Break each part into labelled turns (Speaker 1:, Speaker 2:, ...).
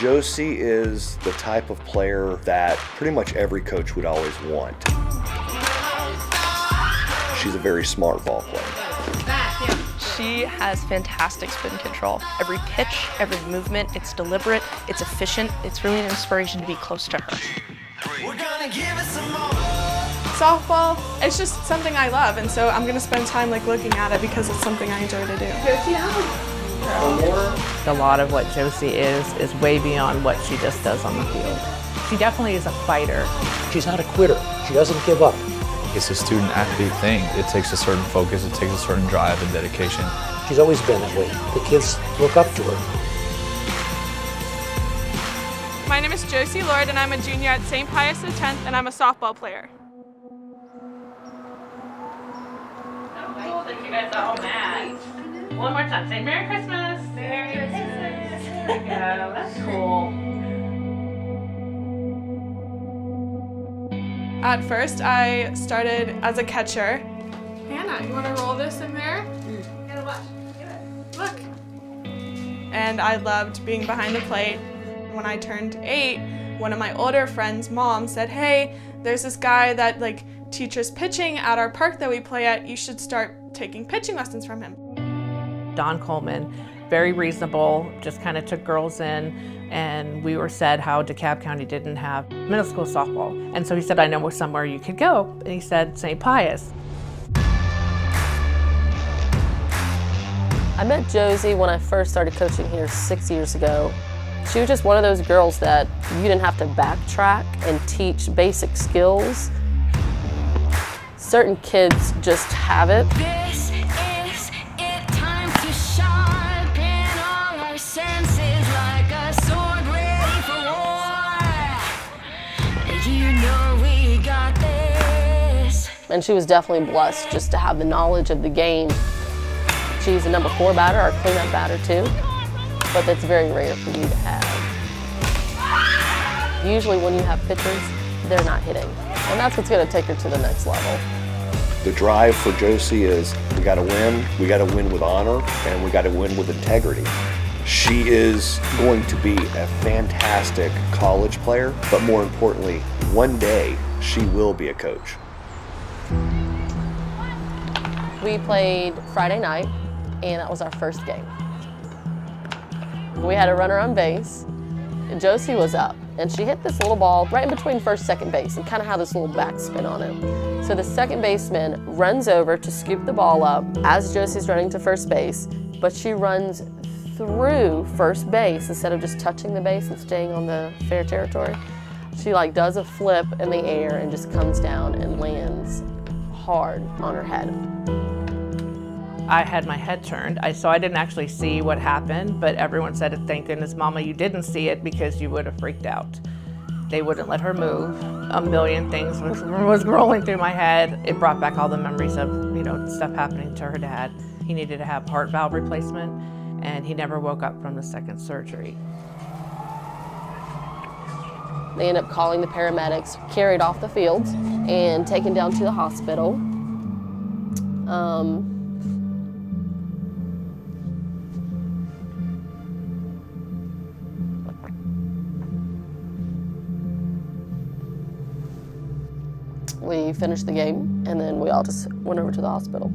Speaker 1: Josie is the type of player that pretty much every coach would always want. She's a very smart ball player.
Speaker 2: She has fantastic spin control. Every pitch, every movement, it's deliberate, it's efficient. It's really an inspiration to be close to her.
Speaker 3: We're gonna give it some more.
Speaker 4: Softball, it's just something I love, and so I'm gonna spend time looking at it because it's something I enjoy to do.
Speaker 5: A lot of what Josie is way beyond what she just does on the field. She definitely is a fighter.
Speaker 6: She's not a quitter. She doesn't give up.
Speaker 7: It's a student-athlete thing. It takes a certain focus, it takes a certain drive and dedication.
Speaker 6: She's always been that way. The kids look up to her.
Speaker 4: My name is Josie Lord, and I'm a junior at St. Pius X, and I'm a softball player.
Speaker 5: Cool that you guys are all mad. One more time, say Merry Christmas. Merry Christmas. There we go, that's cool.
Speaker 4: At first, I started as a catcher. Hannah, you want to roll this in there? You gotta watch. Look. And I loved being behind the plate. When I turned 8, one of my older friends' mom said, "Hey, there's this guy that teaches pitching at our park that we play at. You should start taking pitching lessons from him."
Speaker 5: Don Coleman, very reasonable, just kind of took girls in, and we were said how DeKalb County didn't have middle school softball. And so he said, "I know somewhere you could go." And he said, St. Pius.
Speaker 8: I met Josie when I first started coaching here 6 years ago. She was just one of those girls that you didn't have to backtrack and teach basic skills. Certain kids just have it.
Speaker 3: This is it, time to sharpen all our senses like a sword ready for war. You know we got this.
Speaker 8: And she was definitely blessed just to have the knowledge of the game. She's a number 4 batter, or cleanup batter too, but that's very rare for you to have. Usually when you have pitchers, they're not hitting, and that's what's going to take her to the next level.
Speaker 1: The drive for Josie is we got to win with honor, and we got to win with integrity. She is going to be a fantastic college player, but more importantly, one day she will be a coach.
Speaker 8: We played Friday night, and that was our first game. We had a runner on base. Josie was up, and she hit this little ball right in between first and second base and kind of had this little backspin on it. So the second baseman runs over to scoop the ball up as Josie's running to first base, but she runs through first base instead of just touching the base and staying on the fair territory. She does a flip in the air and just comes down and lands hard on her head.
Speaker 5: I had my head turned, so I didn't actually see what happened, but everyone said, "Thank goodness, Mama, you didn't see it because you would have freaked out." They wouldn't let her move. A million things was rolling through my head. It brought back all the memories of, stuff happening to her dad. He needed to have heart valve replacement, and he never woke up from the second surgery.
Speaker 8: They ended up calling the paramedics, carried off the field, and taken down to the hospital. We finished the game, and then we all just went over to the hospital.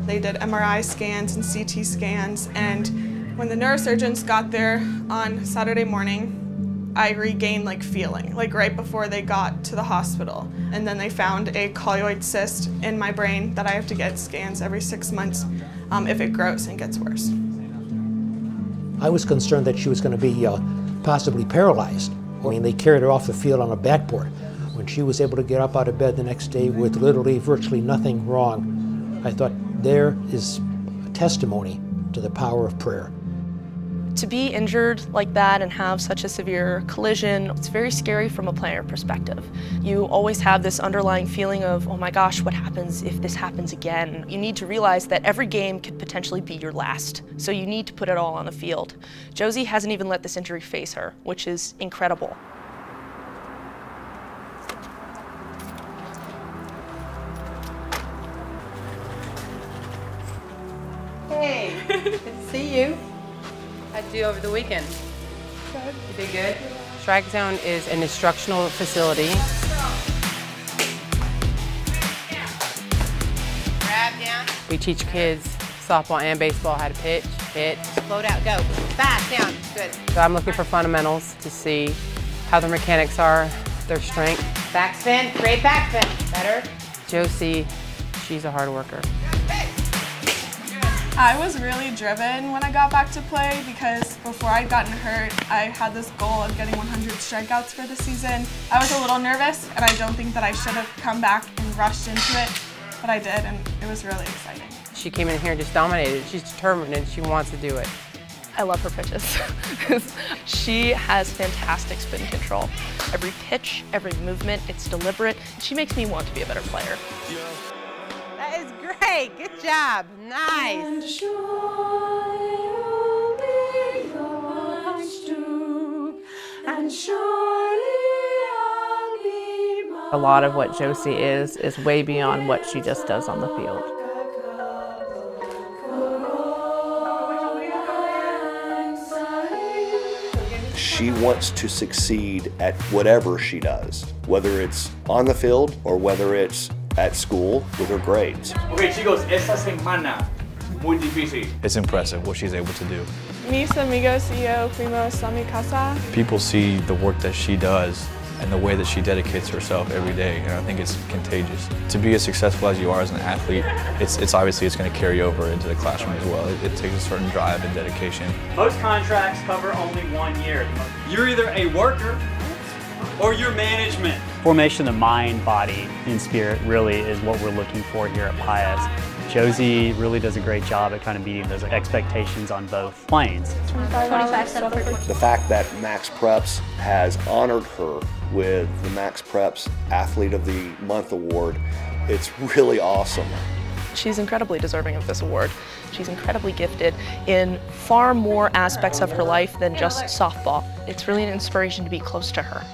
Speaker 4: They did MRI scans and CT scans, and when the neurosurgeons got there on Saturday morning, I regained feeling, right before they got to the hospital. And then they found a colloid cyst in my brain that I have to get scans every 6 months if it grows and gets worse.
Speaker 6: I was concerned that she was going to be possibly paralyzed. They carried her off the field on a backboard. When she was able to get up out of bed the next day with literally virtually nothing wrong, I thought there is a testimony to the power of prayer.
Speaker 2: To be injured like that and have such a severe collision, it's very scary from a player perspective. You always have this underlying feeling of, oh my gosh, what happens if this happens again? You need to realize that every game could potentially be your last, so you need to put it all on the field. Josie hasn't even let this injury phase her, which is incredible.
Speaker 9: Hey, good to see you. How'd you do over the weekend?
Speaker 4: Good.
Speaker 9: You did good? Strike Zone is an instructional facility. Grab down. We teach kids softball and baseball how to pitch, hit.
Speaker 10: Slow down, go. Fast, down, good.
Speaker 9: So I'm looking for fundamentals to see how their mechanics are, their strength.
Speaker 10: Backspin, great backspin. Better.
Speaker 9: Josie, she's a hard worker.
Speaker 4: I was really driven when I got back to play because before I'd gotten hurt, I had this goal of getting 100 strikeouts for the season. I was a little nervous, and I don't think that I should have come back and rushed into it, but I did, and it was really exciting.
Speaker 9: She came in here and just dominated. She's determined and she wants to do it.
Speaker 2: I love her pitches. She has fantastic spin control. Every pitch, every movement, it's deliberate. She makes me want to be a better player.
Speaker 10: That is great, good job, nice.
Speaker 5: A lot of what Josie is way beyond what she just does on the field.
Speaker 1: She wants to succeed at whatever she does, whether it's on the field or whether it's at school with her grades.
Speaker 11: Okay, chicos, esta semana muy difícil.
Speaker 7: It's impressive what she's able to do.
Speaker 4: Mis amigos y yo fuimos a mi casa.
Speaker 7: People see the work that she does and the way that she dedicates herself every day, and I think it's contagious. To be as successful as you are as an athlete, it's obviously going to carry over into the classroom as well. It takes a certain drive and dedication.
Speaker 11: Most contracts cover only 1 year. You're either a worker or you're management.
Speaker 12: Formation of the mind, body, and spirit really is what we're looking for here at Pius. Josie really does a great job at kind of meeting those expectations on both planes.
Speaker 1: The fact that Max Preps has honored her with the Max Preps Athlete of the Month award, it's really awesome.
Speaker 2: She's incredibly deserving of this award. She's incredibly gifted in far more aspects of her life than just softball. It's really an inspiration to be close to her.